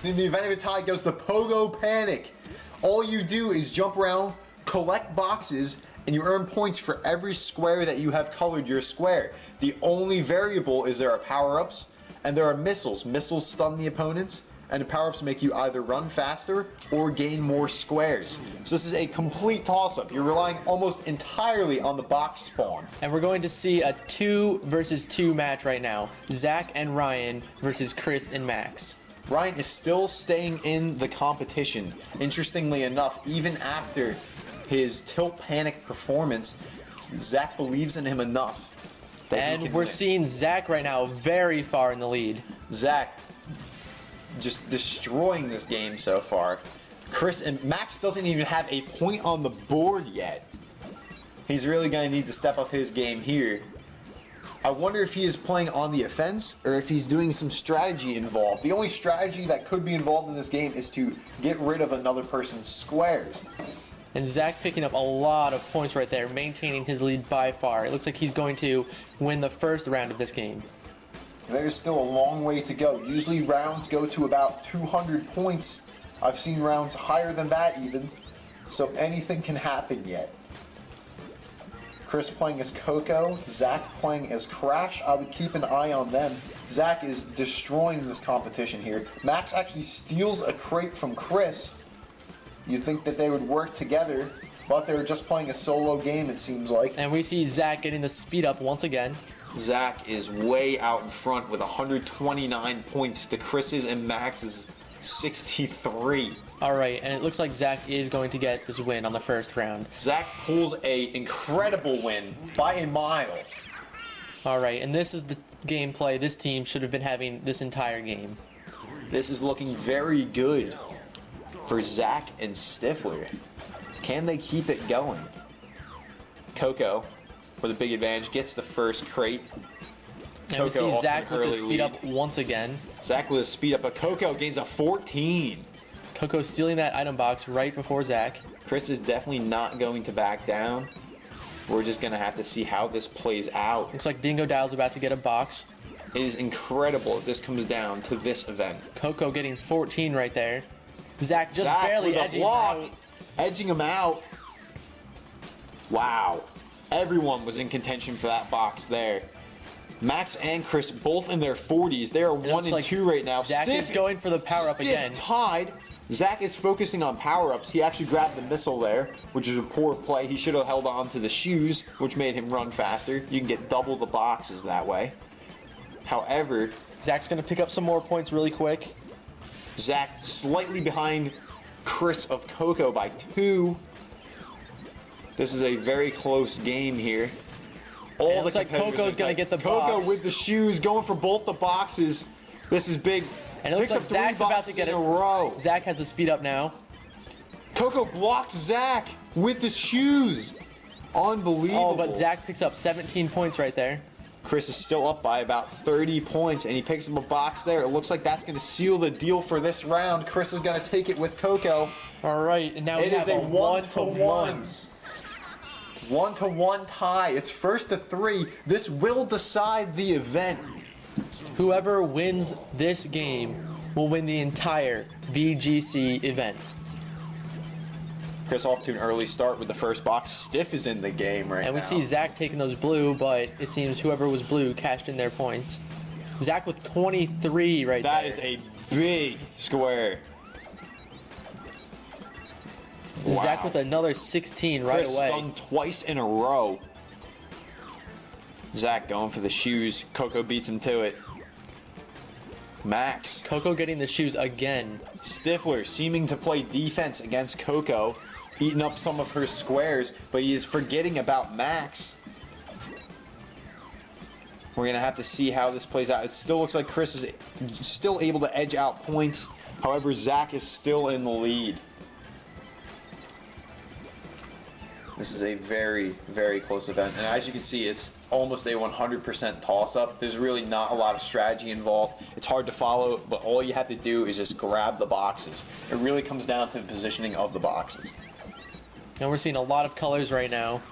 In the event of a tie, it goes to Pogo Panic. All you do is jump around, collect boxes, and you earn points for every square that you have colored your square. The only variable is there are power-ups and there are missiles. Missiles stun the opponents, and the power-ups make you either run faster or gain more squares. So this is a complete toss-up. You're relying almost entirely on the box spawn. And we're going to see a 2 versus 2 match right now. Zach and Ryan versus Chris and Max. Ryan is still staying in the competition. Interestingly enough, even after his Tilt Panic performance, Zach believes in him enough. And we're seeing Zach right now very far in the lead. Zach just destroying this game so far. Chris and Max doesn't even have a point on the board yet. He's really going to need to step up his game here. I wonder if he is playing on the offense or if he's doing some strategy involved. The only strategy that could be involved in this game is to get rid of another person's squares. And Zach picking up a lot of points right there, maintaining his lead by far. It looks like he's going to win the first round of this game. There's still a long way to go. Usually rounds go to about 200 points. I've seen rounds higher than that even. So anything can happen yet. Chris playing as Coco, Zach playing as Crash. I would keep an eye on them. Zach is destroying this competition here. Max actually steals a crate from Chris. You'd think that they would work together, but they're just playing a solo game, it seems like. And we see Zach getting the speed up once again. Zach is way out in front with 129 points to Chris's and Max's 63. All right, and it looks like Zach is going to get this win on the first round. Zach pulls a incredible win by a mile. All right, and this is the gameplay this team should have been having this entire game. This is looking very good for Zach and Stifler. Can they keep it going? Coco, with a big advantage, gets the first crate. And we see Zach with the speed up once again. Zach with a speed up, but Coco gains a 14. Coco stealing that item box right before Zach. Chris is definitely not going to back down. We're just going to have to see how this plays out. Looks like Dingo Dial's about to get a box. It is incredible if this comes down to this event. Coco getting 14 right there. Zach just barely edging him out. Edging him out. Wow. Everyone was in contention for that box there. Max and Chris both in their 40s. They are 1 and 2 right now. Zach is going for the power-up again. Tied. Zach is focusing on power-ups. He actually grabbed the missile there, which is a poor play. He should have held on to the shoes, which made him run faster. You can get double the boxes that way. However, Zach's going to pick up some more points really quick. Zach slightly behind Chris of Coco by 2. This is a very close game here. It looks like Coco's going to get the box. Coco with the shoes, going for both the boxes. This is big. And it looks like Zach's about to get it in a row. Zach has the speed up now. Coco blocks Zach with the shoes. Unbelievable. Oh, but Zach picks up 17 points right there. Chris is still up by about 30 points, and he picks up a box there. It looks like that's going to seal the deal for this round. Chris is going to take it with Coco. All right, and now we have a 1-to-1. 1-to-1 tie. It's 1st to 3. This will decide the event. Whoever wins this game will win the entire VGC event. Chris off to an early start with the first box. Stiff is in the game right now. And we see Zach taking those blue, but it seems whoever was blue cashed in their points. Zach with 23 right there. That is a big square. Wow. Zach with another 16 right away. Chris stunned twice in a row. Zach going for the shoes. Coco beats him to it. Max. Coco getting the shoes again. Stifler seeming to play defense against Coco, eating up some of her squares, but he is forgetting about Max. We're going to have to see how this plays out. It still looks like Chris is still able to edge out points. However, Zach is still in the lead. This is a very, very close event. And as you can see, it's almost a 100% toss-up. There's really not a lot of strategy involved. It's hard to follow, but all you have to do is just grab the boxes. It really comes down to the positioning of the boxes. And we're seeing a lot of colors right now.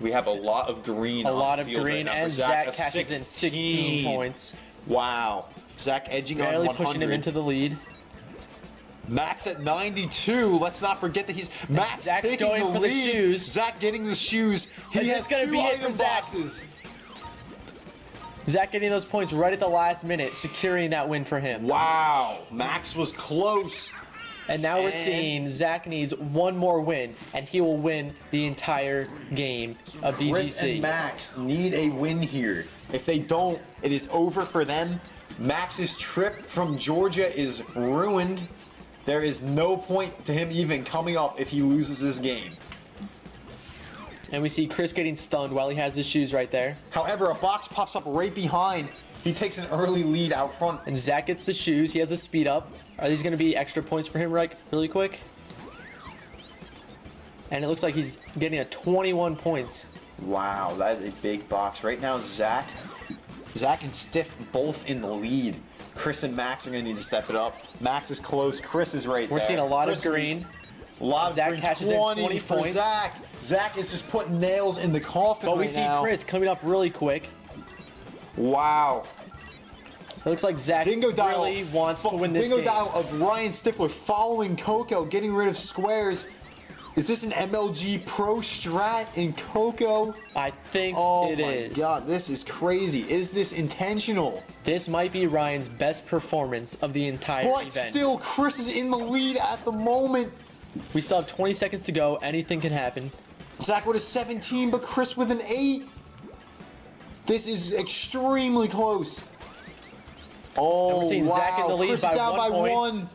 We have a lot of green. A lot of green, right and Zach cashes in 16 points. Wow. Zach edging on Barely 100. pushing him into the lead. Max at 92. Let's not forget that he's Max Zach's taking going the for the lead. shoes. Zach getting the shoes. He Is has this gonna two be it for item Zach? boxes. Zach getting those points right at the last minute, securing that win for him. Wow, Max was close. And now we're And- seeing Zach needs one more win, and he will win the entire game of Chris and VGC. Max need a win here. If they don't, it is over for them. Max's trip from Georgia is ruined. There is no point to him even coming up if he loses this game. And we see Chris getting stunned while he has the shoes right there. However, a box pops up right behind. He takes an early lead out front. And Zach gets the shoes. He has the speed up. Are these going to be extra points for him really quick? And it looks like he's getting a 21 points. Wow, that is a big box. Right now, Zach and Stiff both in the lead. Chris and Max are going to need to step it up. Max is close. Chris is right We're there. seeing a lot Chris of green. needs a lot of Zach green. cashes in 20 for points. Zach. Zach is just putting nails in the coffin But we right see now. Chris coming up really quick. Wow. It looks like Zach Dingo Dial really wants to win this Dingo game. Dial of Ryan Stifler following Coco, getting rid of squares. Is this an MLG Pro strat in Coco? I think Oh it my is. god, this is crazy. Is this intentional? This might be Ryan's best performance of the entire But event. still, Chris is in the lead at the moment. We still have 20 seconds to go. Anything can happen. Zach with a 17, but Chris with an 8. This is extremely close. Oh, And we're seeing wow. Zach in the lead Chris by is down 1 by point. 1.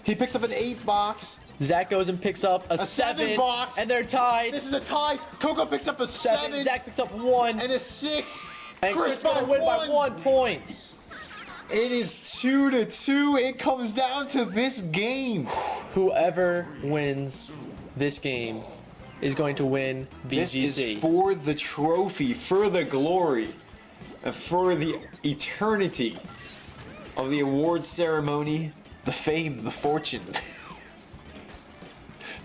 He picks up an 8 box. Zach goes and picks up a 7 box. and they're tied. This is a tie. Coco picks up a 7 Zach picks up 1, and a 6. and Chris gonna win by 1 point. It is 2-2. It comes down to this game. Whoever wins this game is going to win This VGC. is for the trophy, for the glory, and for the eternity of the award ceremony, the fame, the fortune,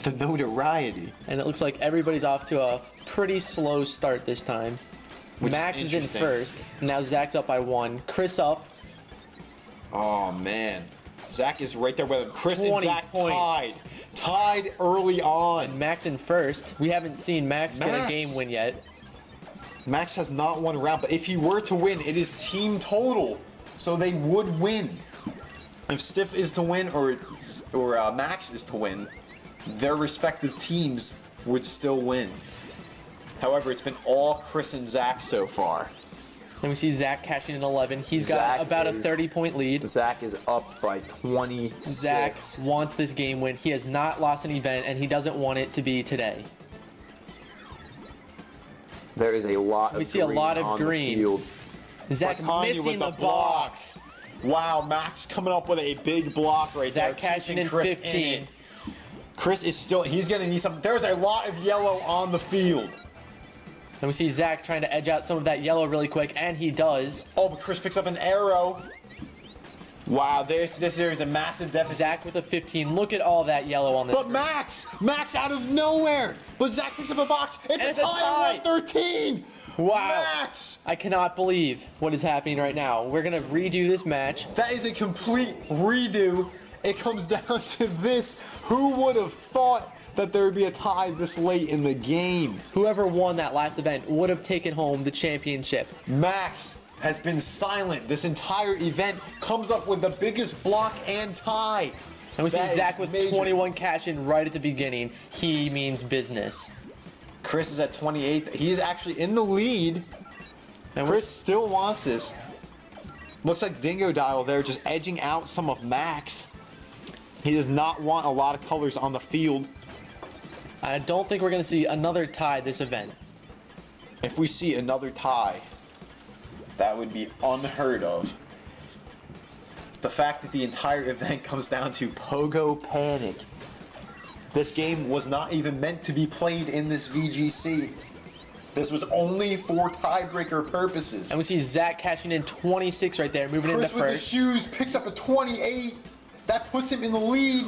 the notoriety. And it looks like everybody's off to a pretty slow start this time. Which Max is is in interesting. first. Now Zach's up by 1. Chris up. Oh man, Zach is right there with him. Chris and 20 Zach points. tied early on. Max in first. We haven't seen Max get a Max. game win yet. Max has not won a round, but if he were to win, it is team total, so they would win. If Stiff is to win or Max is to win, their respective teams would still win. However, it's been all Chris and Zach so far. And we see Zach cashing in 11. He's Zach got about a is- 30-point lead. Zach is up by 26. Zach wants this game win. He has not lost an event, and he doesn't want it to be today. There is a lot of We see a lot of green. field. Zach Matanya missing with the the box. Wow, Max coming up with a big block right there. Zach cashing in keeping Chris 15. it. Chris is still, he's gonna need some, there's a lot of yellow on the field. And we see Zach trying to edge out some of that yellow really quick, and he does. Oh, but Chris picks up an arrow. Wow, this is a massive deficit. Zach with a 15. Look at all that yellow on this. But Max out of nowhere. But Zach picks up a box. It's And a it's a tie tie. at 113. Wow. Max. I cannot believe what is happening right now. We're going to redo this match. That is a complete redo. It comes down to this. Who would have thought that there would be a tie this late in the game? Whoever won that last event would have taken home the championship. Max has been silent this entire event, comes up with the biggest block and tie. And we see That is Zach with major. 21 cash in right at the beginning. He means business. Chris is at 28. He is actually in the lead. And Chris still wants this. Looks like Dingo Dial there just edging out some of Max. He does not want a lot of colors on the field. I don't think we're going to see another tie this event. If we see another tie, that would be unheard of. The fact that the entire event comes down to Pogo Panic. This game was not even meant to be played in this VGC. This was only for tiebreaker purposes. And we see Zach cashing in 26 right there, moving into Chris with the first. shoes picks up a 28. That puts him in the lead.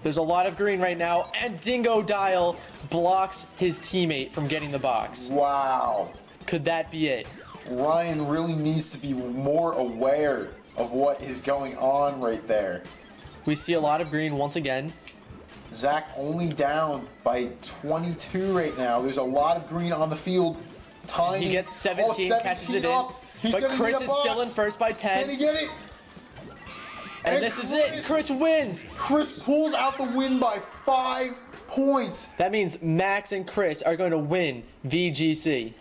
There's a lot of green right now, and Dingo Dial blocks his teammate from getting the box. Wow. Could that be it? Ryan really needs to be more aware of what is going on right there. We see a lot of green once again. Zach only down by 22 right now. There's a lot of green on the field. Time. He gets 17, catches it in. He's But gonna Chris need a is still box. in first by 10. Can he get it? And this is it. Chris wins. Chris pulls out the win by 5 points. That means Max and Chris are going to win VGC.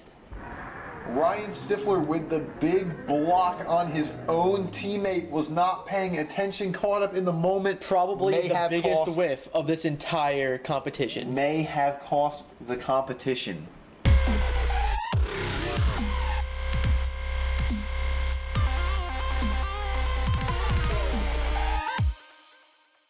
Ryan Stifler with the big block on his own teammate, was not paying attention, caught up in the moment. Probably May the have biggest cost- whiff of this entire competition. May have cost the competition.